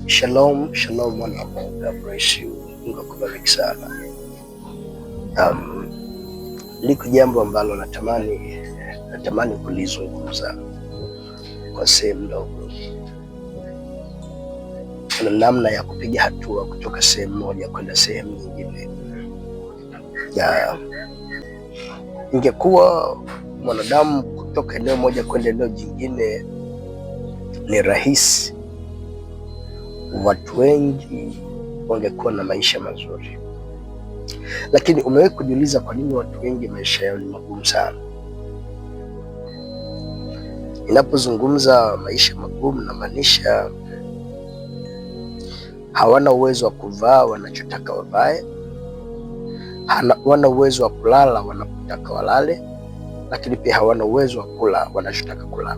Shalom, shalom mwanangu, God bless you. Mungu akubariki sana. Liko jambo ambalo natamani kulizungumza kwa sehemu ndogo. Kuna namna ya kupiga hatua kutoka sehemu moja kwenda sehemu nyingine. Ya ingekuwa mwanadamu kutoka eneo moja kwenda eneo jingine ni rahisi, watu wengi wangekuwa na maisha mazuri. Lakini umewahi kujiuliza kwa nini watu wengi maisha yao ni magumu sana? Ninapozungumza maisha magumu, namaanisha hawana uwezo wa kuvaa wanachotaka wavae, hawana uwezo wa kulala wanapotaka walale, lakini pia hawana uwezo wa kula wanachotaka kula.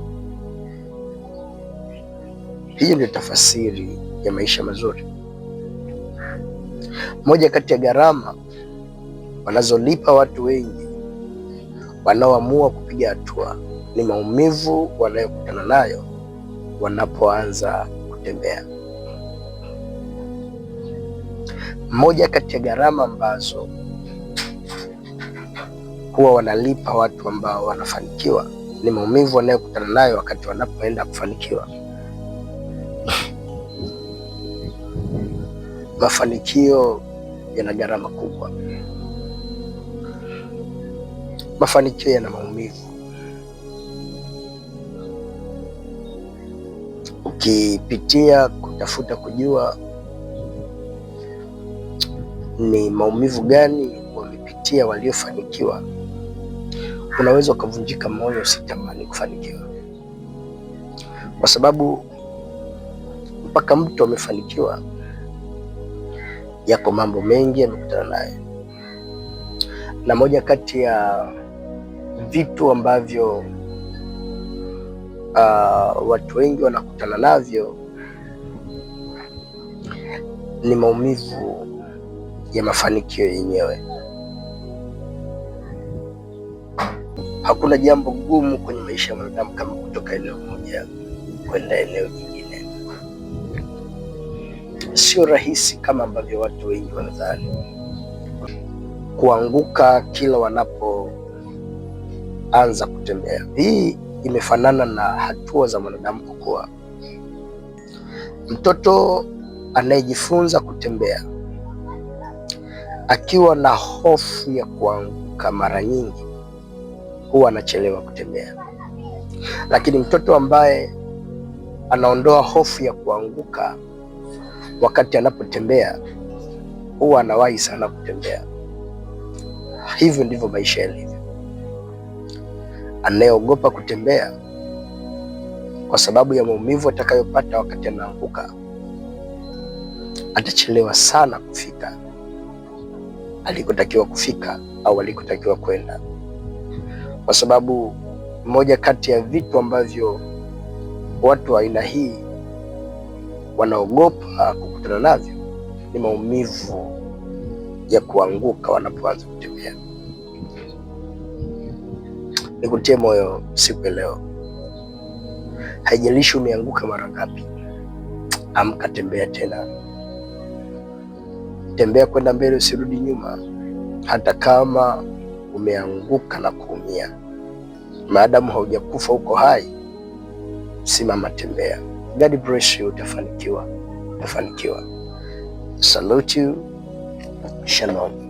Hii ndio tafasiri ya maisha mazuri. Moja kati ya gharama wanazolipa watu wengi wanaoamua kupiga hatua ni maumivu wanayokutana nayo wanapoanza kutembea. Moja kati ya gharama ambazo huwa wanalipa watu ambao wanafanikiwa ni maumivu wanayokutana nayo wakati wanapoenda kufanikiwa. Mafanikio yana gharama kubwa. Mafanikio yana maumivu. Ukipitia kutafuta kujua ni maumivu gani wamepitia waliofanikiwa, unaweza ukavunjika moyo, usitamani kufanikiwa, kwa sababu mpaka mtu amefanikiwa yako mambo mengi amekutana nayo. Na moja kati ya vitu ambavyo watu wengi wanakutana navyo ni maumivu ya mafanikio yenyewe. Hakuna jambo gumu kwenye maisha ya mwanadamu kama kutoka eneo moja kwenda eneo jingine. Sio rahisi kama ambavyo watu wengi wanadhani. Kuanguka kila wanapoanza kutembea. Hii imefanana na hatua za mwanadamu kukua. Mtoto anayejifunza kutembea akiwa na hofu ya kuanguka, mara nyingi huwa anachelewa kutembea. Lakini mtoto ambaye anaondoa hofu ya kuanguka wakati anapotembea huwa anawahi sana kutembea. Hivyo ndivyo maisha yalivyo. Anayeogopa kutembea kwa sababu ya maumivu atakayopata wakati anaanguka, atachelewa sana kufika alikotakiwa kufika au alikotakiwa kwenda. Kwa sababu moja kati ya vitu ambavyo watu wa aina hii wanaogopa kukutana navyo ni maumivu ya kuanguka wanapoanza kutembea. Nikutie moyo siku ya leo. Haijalishi umeanguka mara ngapi, amka, tembea tena. Tembea kwenda mbele, usirudi nyuma. Hata kama umeanguka na kuumia, maadamu haujakufa, uko hai, simama, tembea. God bless you. Utafanikiwa. Salute you. Shalom.